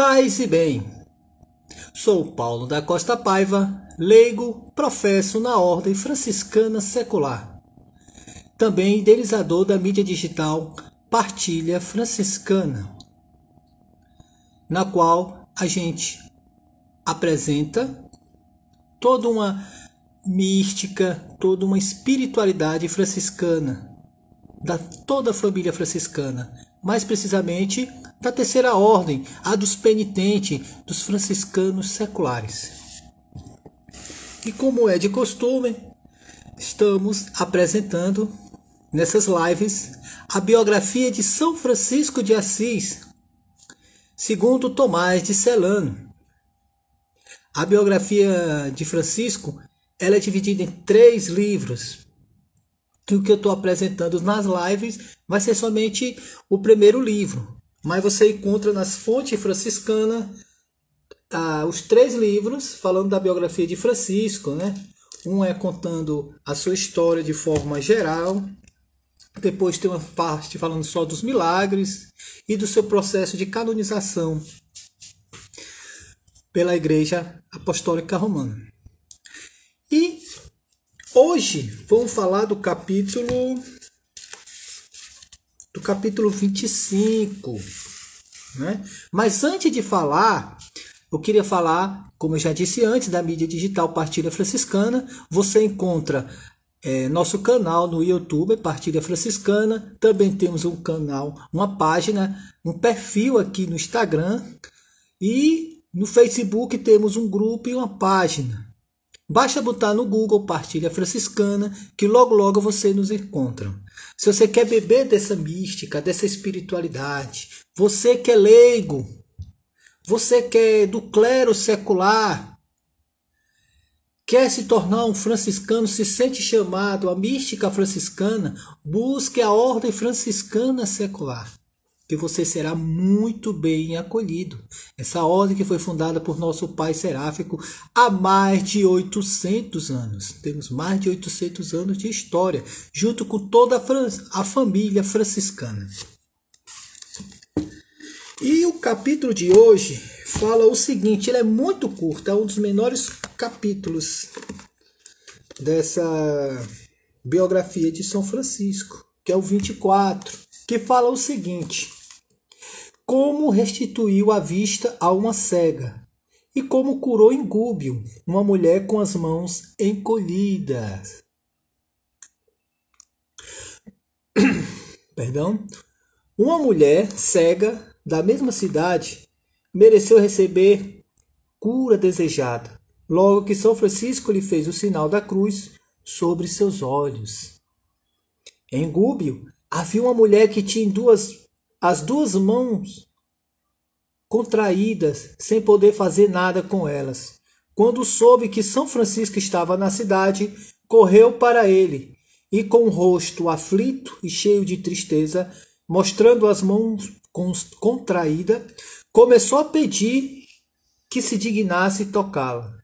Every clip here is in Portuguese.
Paz e bem, sou Paulo da Costa Paiva, leigo, professo na Ordem Franciscana Secular. Também idealizador da mídia digital Partilha Franciscana, na qual a gente apresenta toda uma mística, toda uma espiritualidade franciscana, da toda a família franciscana, mais precisamente da terceira ordem, a dos penitentes, dos franciscanos seculares. E como é de costume, estamos apresentando nessas lives a biografia de São Francisco de Assis, segundo Tomás de Celano. A biografia de Francisco ela é dividida em 3 livros. E o que eu estou apresentando nas lives vai ser somente o primeiro livro. Mas você encontra nas fontes franciscanas os 3 livros falando da biografia de Francisco, né? Um é contando a sua história de forma geral. Depois tem uma parte falando só dos milagres e do seu processo de canonização pela Igreja Apostólica Romana. E hoje vamos falar do capítulo 25, né? Mas antes de falar, eu queria falar, como eu já disse antes, da mídia digital Partilha Franciscana. Você encontra nosso canal no YouTube, Partilha Franciscana. Também temos um canal, uma página, um perfil aqui no Instagram. E no Facebook temos um grupo e uma página. Basta botar no Google Partilha Franciscana, que logo logo você nos encontra. Se você quer beber dessa mística, dessa espiritualidade, você que é leigo, você que é do clero secular, quer se tornar um franciscano, se sente chamado à mística franciscana, busque a ordem franciscana secular, que você será muito bem acolhido. Essa ordem que foi fundada por nosso pai seráfico há mais de 800 anos. Temos mais de 800 anos de história, junto com toda a família franciscana. E o capítulo de hoje fala o seguinte, ele é muito curto, é um dos menores capítulos dessa biografia de São Francisco, que é o 24, que fala o seguinte: como restituiu a vista a uma cega, e como curou em Gúbio, uma mulher com as mãos encolhidas. Perdão. Uma mulher cega da mesma cidade mereceu receber cura desejada, logo que São Francisco lhe fez o sinal da cruz sobre seus olhos. Em Gúbio havia uma mulher que tinha as duas mãos contraídas, sem poder fazer nada com elas. Quando soube que São Francisco estava na cidade, correu para ele e, com o rosto aflito e cheio de tristeza, mostrando as mãos contraídas, começou a pedir que se dignasse tocá-la.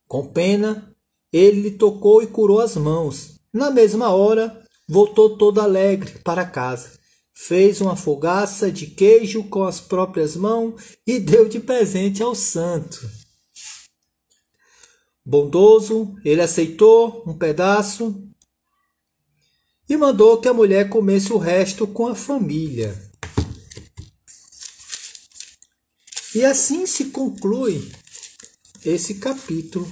Com pena, ele lhe tocou e curou as mãos. Na mesma hora, voltou todo alegre para casa. Fez uma fogaça de queijo com as próprias mãos e deu de presente ao santo. Bondoso, ele aceitou um pedaço e mandou que a mulher comesse o resto com a família. E assim se conclui esse capítulo,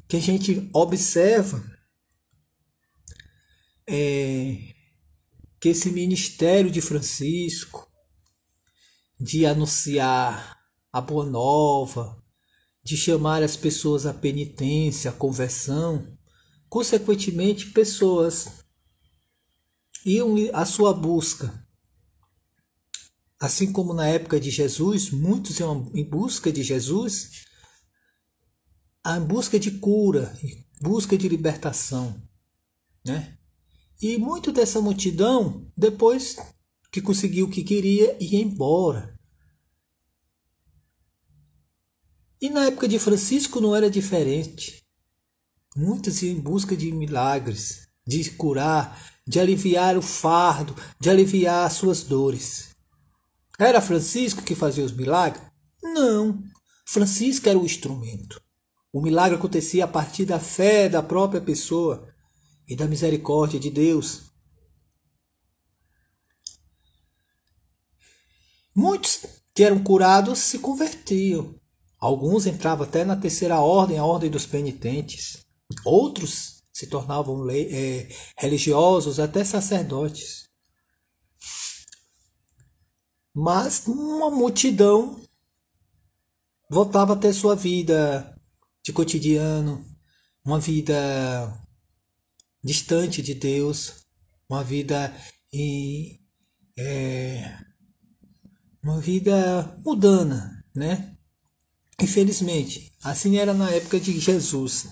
que a gente observa que esse ministério de Francisco, de anunciar a boa nova, de chamar as pessoas à penitência, à conversão, consequentemente pessoas iam à sua busca. Assim como na época de Jesus, muitos iam em busca de Jesus, em busca de cura, em busca de libertação, né? E muito dessa multidão, depois que conseguiu o que queria, ia embora. E na época de Francisco não era diferente. Muitos iam em busca de milagres, de curar, de aliviar o fardo, de aliviar as suas dores. Era Francisco que fazia os milagres? Não. Francisco era o instrumento. O milagre acontecia a partir da fé da própria pessoa e da misericórdia de Deus. Muitos que eram curados se convertiam. Alguns entravam até na terceira ordem, a ordem dos penitentes. Outros se tornavam religiosos, até sacerdotes. Mas uma multidão voltava a ter sua vida de cotidiano, uma vida distante de Deus, uma vida mundana, né? Infelizmente, assim era na época de Jesus.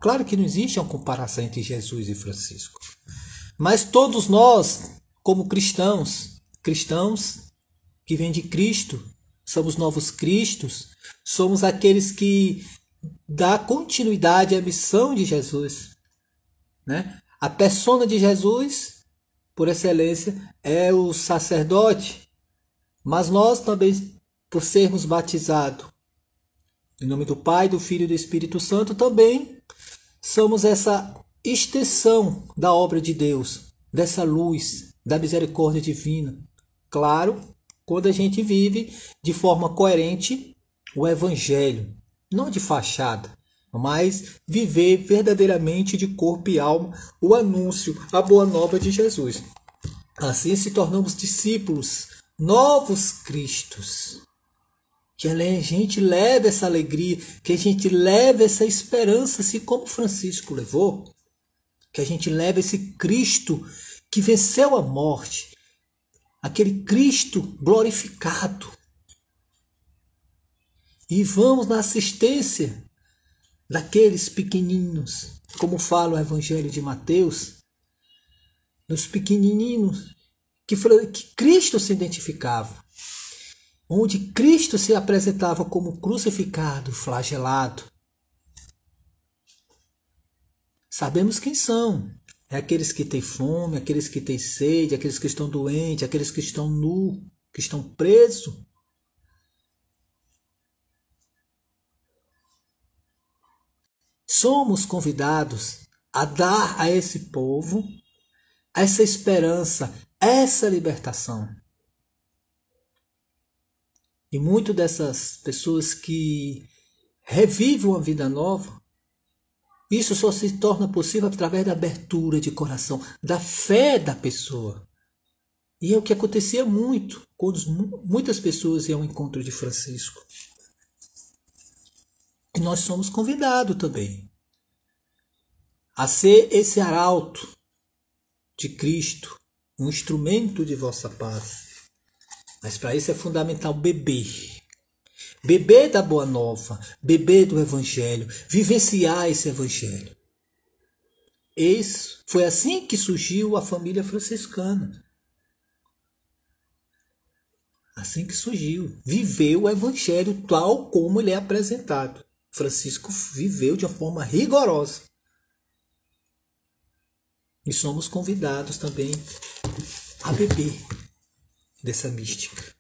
Claro que não existe uma comparação entre Jesus e Francisco, mas todos nós, como cristãos que vêm de Cristo, somos novos cristos, somos aqueles que dá continuidade à missão de Jesus, né? A persona de Jesus, por excelência, é o sacerdote, mas nós também, por sermos batizados em nome do Pai, do Filho e do Espírito Santo, também somos essa extensão da obra de Deus, dessa luz, da misericórdia divina. Claro, quando a gente vive de forma coerente o Evangelho, não de fachada, mas viver verdadeiramente de corpo e alma o anúncio, a boa nova de Jesus. Assim se tornamos discípulos, novos cristos. Que a gente leve essa alegria, que a gente leve essa esperança, assim como Francisco levou. Que a gente leve esse Cristo que venceu a morte, aquele Cristo glorificado. E vamos na assistência daqueles pequeninos, como fala o Evangelho de Mateus, dos pequenininhos que Cristo se identificava, onde Cristo se apresentava como crucificado, flagelado. Sabemos quem são. É aqueles que têm fome, aqueles que têm sede, aqueles que estão doentes, aqueles que estão nus, que estão presos. Somos convidados a dar a esse povo essa esperança, essa libertação. E muitas dessas pessoas que revivem uma vida nova, isso só se torna possível através da abertura de coração, da fé da pessoa. E é o que acontecia muito quando muitas pessoas iam ao encontro de Francisco. E nós somos convidados também a ser esse arauto de Cristo, um instrumento de vossa paz. Mas para isso é fundamental beber. Beber da boa nova, beber do Evangelho, vivenciar esse Evangelho. Foi assim que surgiu a família franciscana. Assim que surgiu. Viveu o Evangelho tal como ele é apresentado. Francisco viveu de uma forma rigorosa. E somos convidados também a beber dessa mística.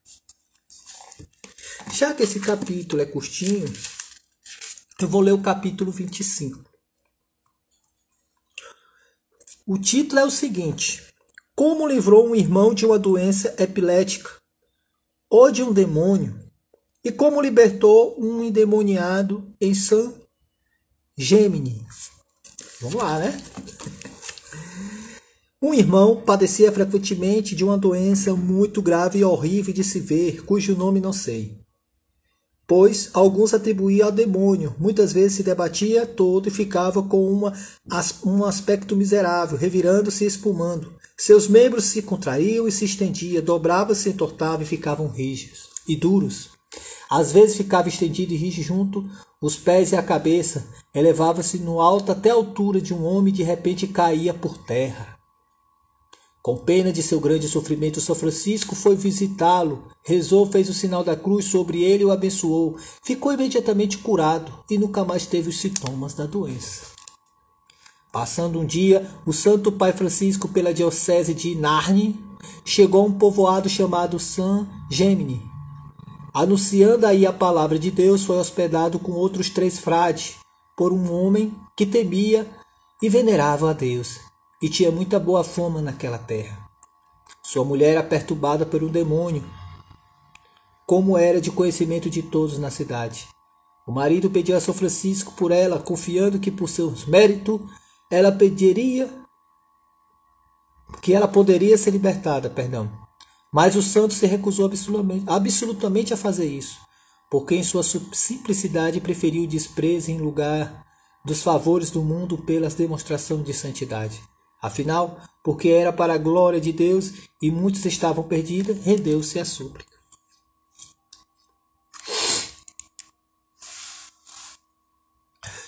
Já que esse capítulo é curtinho, eu vou ler o capítulo 25. O título é o seguinte: Como livrou um irmão de uma doença epilética ou de um demônio, e como libertou um endemoniado em San Gemini. Vamos lá, né? Um irmão padecia frequentemente de uma doença muito grave e horrível de se ver, cujo nome não sei. Pois alguns atribuíam ao demônio, muitas vezes se debatia todo e ficava com um aspecto miserável, revirando-se e espumando. Seus membros se contraíam e se estendiam, dobravam-se, entortavam e ficavam rígidos e duros. Às vezes ficava estendido e rígido junto os pés e a cabeça, elevava-se no alto até a altura de um homem e de repente caía por terra. Com pena de seu grande sofrimento, São Francisco foi visitá-lo, rezou, fez o sinal da cruz sobre ele e o abençoou. Ficou imediatamente curado e nunca mais teve os sintomas da doença. Passando um dia, o Santo Pai Francisco, pela diocese de Narni, chegou a um povoado chamado San Gemini. Anunciando aí a palavra de Deus, foi hospedado com outros 3 frades por um homem que temia e venerava a Deus, e tinha muita boa fama naquela terra. Sua mulher era perturbada por um demônio, como era de conhecimento de todos na cidade. O marido pediu a São Francisco por ela, confiando que por seus méritos ela poderia ser libertada, Mas o santo se recusou absolutamente a fazer isso, porque em sua simplicidade preferiu o desprezo em lugar dos favores do mundo pelas demonstrações de santidade. Afinal, porque era para a glória de Deus e muitos estavam perdidos, rendeu-se à súplica.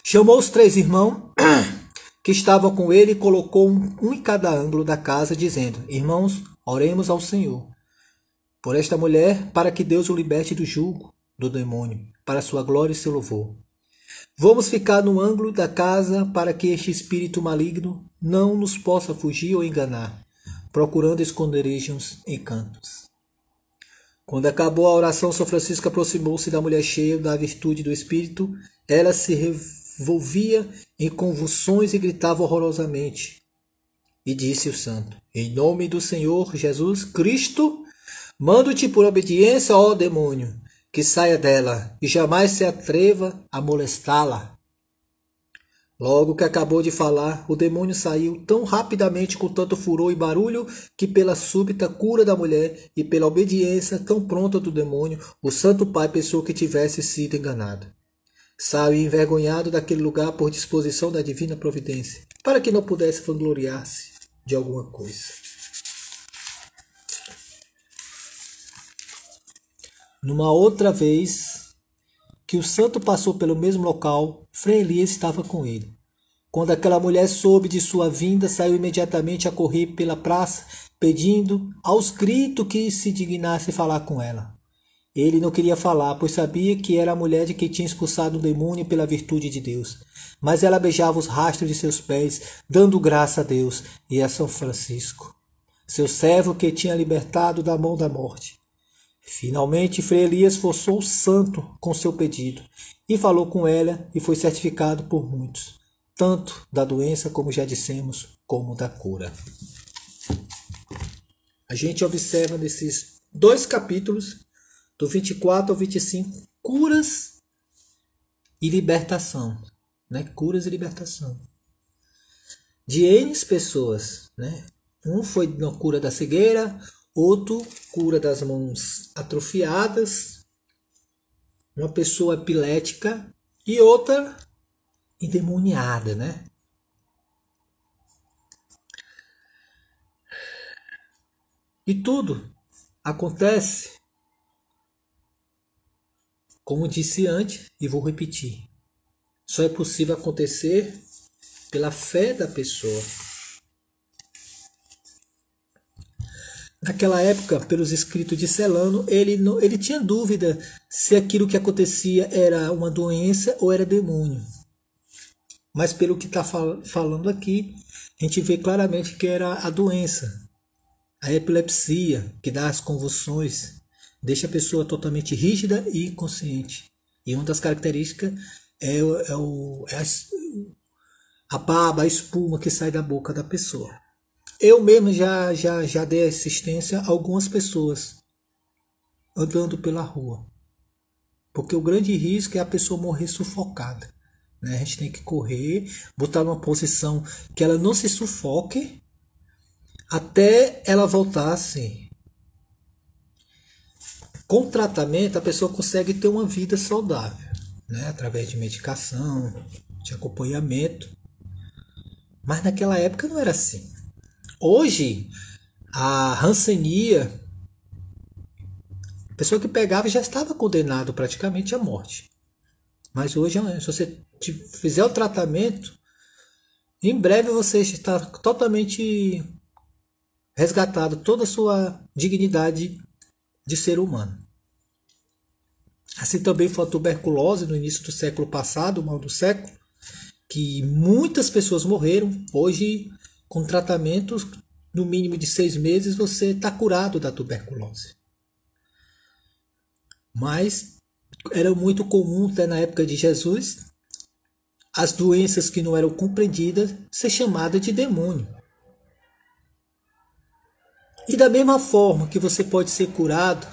Chamou os 3 irmãos que estavam com ele e colocou um em cada ângulo da casa, dizendo: Irmãos, oremos ao Senhor por esta mulher, para que Deus o liberte do jugo do demônio, para sua glória e seu louvor. Vamos ficar no ângulo da casa para que este espírito maligno não nos possa fugir ou enganar, procurando esconderijos em cantos. Quando acabou a oração, São Francisco aproximou-se da mulher cheia da virtude do espírito. Ela se revolvia em convulsões e gritava horrorosamente. E disse o santo: Em nome do Senhor Jesus Cristo, mando-te por obediência, ó demônio, que saia dela e jamais se atreva a molestá-la. Logo que acabou de falar, o demônio saiu tão rapidamente, com tanto furor e barulho, que pela súbita cura da mulher e pela obediência tão pronta do demônio, o Santo Pai pensou que tivesse sido enganado. Saiu envergonhado daquele lugar por disposição da divina providência, para que não pudesse vangloriar-se de alguma coisa. Numa outra vez que o santo passou pelo mesmo local, Frei Elias estava com ele. Quando aquela mulher soube de sua vinda, saiu imediatamente a correr pela praça, pedindo aos gritos que se dignasse falar com ela. Ele não queria falar, pois sabia que era a mulher de que tinha expulsado o demônio pela virtude de Deus. Mas ela beijava os rastros de seus pés, dando graça a Deus e a São Francisco, seu servo que tinha libertado da mão da morte. Finalmente, Frei Elias forçou o santo com seu pedido e falou com ela e foi certificado por muitos, tanto da doença, como já dissemos, como da cura. A gente observa nesses 2 capítulos, do 24 ao 25, curas e libertação. Curas e libertação. De N pessoas. Um foi na cura da cegueira, outro cura das mãos atrofiadas, uma pessoa epilética e outra endemoniada, E tudo acontece, como disse antes, e vou repetir. Só é possível acontecer pela fé da pessoa. Naquela época, pelos escritos de Celano, ele tinha dúvida se aquilo que acontecia era uma doença ou era demônio. Mas pelo que está falando aqui, a gente vê claramente que era a doença, a epilepsia, que dá as convulsões, deixa a pessoa totalmente rígida e inconsciente. E uma das características é a baba, a espuma que sai da boca da pessoa. Eu mesmo já dei assistência a algumas pessoas andando pela rua. Porque o grande risco é a pessoa morrer sufocada. A gente tem que correr, botar numa posição que ela não se sufoque até ela voltar assim. Com tratamento, a pessoa consegue ter uma vida saudável, através de medicação, de acompanhamento. Mas naquela época não era assim. Hoje, a rancenia, a pessoa que pegava já estava condenado praticamente à morte. Mas hoje, se você fizer o tratamento, em breve você está totalmente resgatado, toda a sua dignidade de ser humano. Assim também foi a tuberculose no início do século passado, o mal do século, que muitas pessoas morreram. Hoje, com tratamentos, no mínimo de 6 meses, você está curado da tuberculose. Mas era muito comum, até na época de Jesus, as doenças que não eram compreendidas ser chamadas de demônio. E da mesma forma que você pode ser curado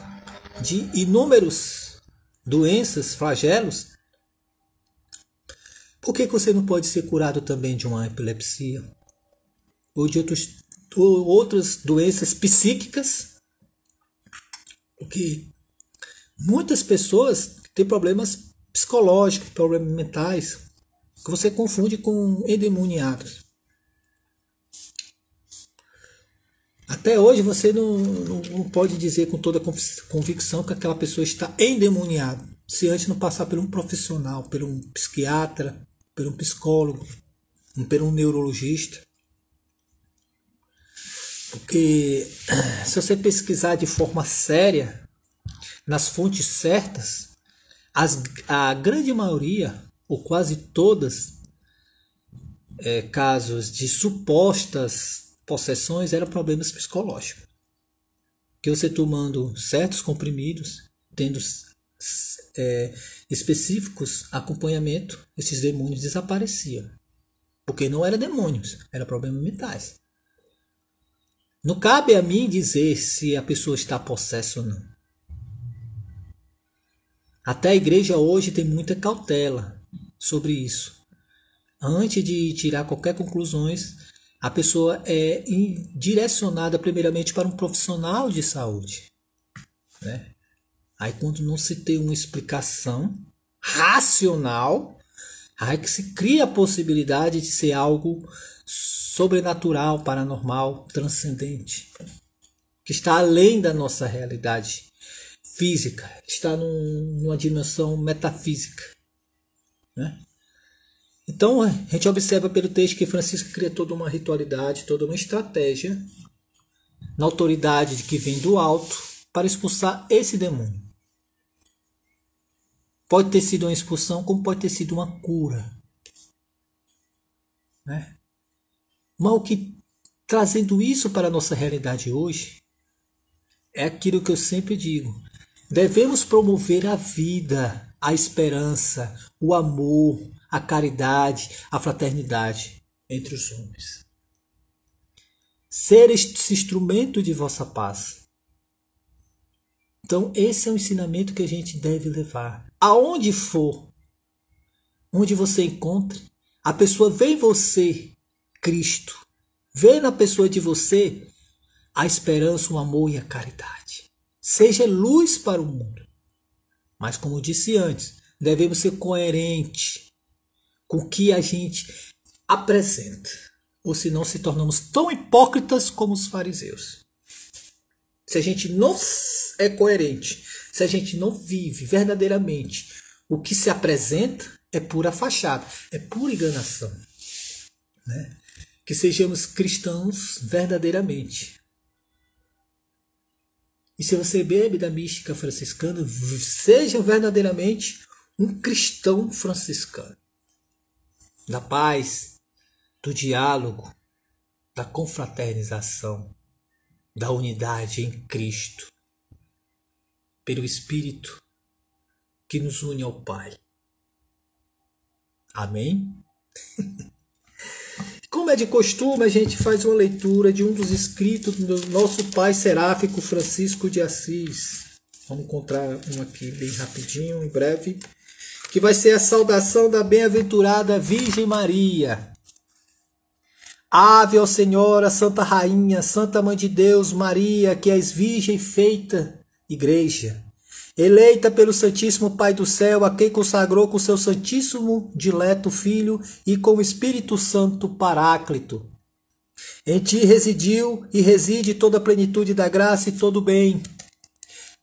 de inúmeras doenças, flagelos, por que você não pode ser curado também de uma epilepsia? Ou de outras doenças psíquicas? Porque muitas pessoas têm problemas psicológicos, problemas mentais, que você confunde com endemoniados. Até hoje você não pode dizer com toda convicção que aquela pessoa está endemoniada, se antes não passar por um profissional, por um psiquiatra, por um psicólogo, por um neurologista. Porque se você pesquisar de forma séria, nas fontes certas, a grande maioria, ou quase todas, casos de supostas possessões eram problemas psicológicos. Que você tomando certos comprimidos, tendo específicos acompanhamento, esses demônios desapareciam. Porque não eram demônios, eram problemas mentais. Não cabe a mim dizer se a pessoa está possessa ou não. Até a igreja hoje tem muita cautela sobre isso. Antes de tirar qualquer conclusões, a pessoa é direcionada primeiramente para um profissional de saúde, né? Aí quando não se tem uma explicação racional, aí que se cria a possibilidade de ser algo sobrenatural, paranormal, transcendente, que está além da nossa realidade física, está numa dimensão metafísica, né? Então a gente observa pelo texto que Francisco cria toda uma ritualidade, toda uma estratégia na autoridade que vem do alto para expulsar esse demônio. Pode ter sido uma expulsão, como pode ter sido uma cura, né? Mas o que, trazendo isso para a nossa realidade hoje, é aquilo que eu sempre digo: devemos promover a vida, a esperança, o amor, a caridade, a fraternidade entre os homens. Ser esse instrumento de vossa paz. Então, esse é o ensinamento que a gente deve levar. Aonde for, onde você encontre, a pessoa vê em você Cristo. Vê na pessoa de você a esperança, o amor e a caridade. Seja luz para o mundo. Mas, como disse antes, devemos ser coerentes com o que a gente apresenta. Ou senão se tornamos tão hipócritas como os fariseus. Se a gente não é coerente, se a gente não vive verdadeiramente o que se apresenta, é pura fachada, é pura enganação, né? Que sejamos cristãos verdadeiramente. E se você bebe da mística franciscana, seja verdadeiramente um cristão franciscano. Da paz, do diálogo, da confraternização, da unidade em Cristo, pelo Espírito que nos une ao Pai. Amém? Como é de costume, a gente faz uma leitura de um dos escritos do nosso pai seráfico Francisco de Assis. Vamos encontrar um aqui bem rapidinho, em breve, que vai ser a saudação da bem-aventurada Virgem Maria. Ave, ó Senhora, Santa Rainha, Santa Mãe de Deus, Maria, que és Virgem feita Igreja, eleita pelo Santíssimo Pai do Céu, a quem consagrou com seu Santíssimo Dileto Filho e com o Espírito Santo Paráclito. Em ti residiu e reside toda a plenitude da graça e todo o bem.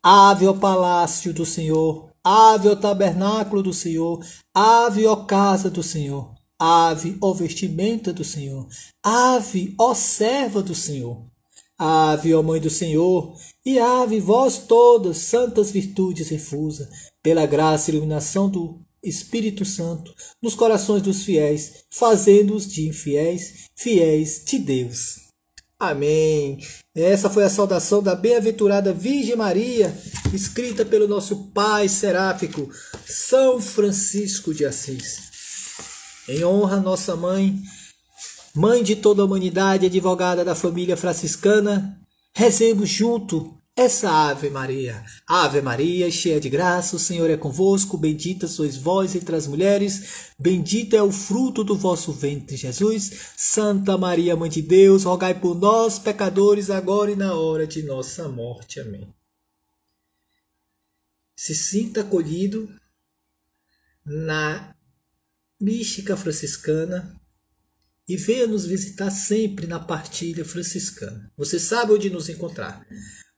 Ave ao palácio do Senhor, ave ao tabernáculo do Senhor, ave ó casa do Senhor, ave ó vestimenta do Senhor, ave ó serva do Senhor, ave ó mãe do Senhor, e ave vós todas, santas virtudes infusa, pela graça e iluminação do Espírito Santo, nos corações dos fiéis, fazendo-os de infiéis, fiéis de Deus. Amém. Essa foi a saudação da bem-aventurada Virgem Maria, escrita pelo nosso pai seráfico, São Francisco de Assis. Em honra à nossa mãe, mãe de toda a humanidade, advogada da família franciscana, rezemos junto essa Ave Maria. Ave Maria, cheia de graça, o Senhor é convosco, bendita sois vós entre as mulheres, bendito é o fruto do vosso ventre, Jesus. Santa Maria, Mãe de Deus, rogai por nós, pecadores, agora e na hora de nossa morte. Amém. Se sinta acolhido na mística franciscana e venha nos visitar sempre na partilha franciscana. Você sabe onde nos encontrar.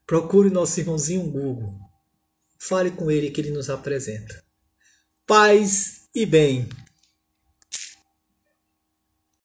Procure nosso irmãozinho Google. Fale com ele que ele nos apresenta. Paz e bem.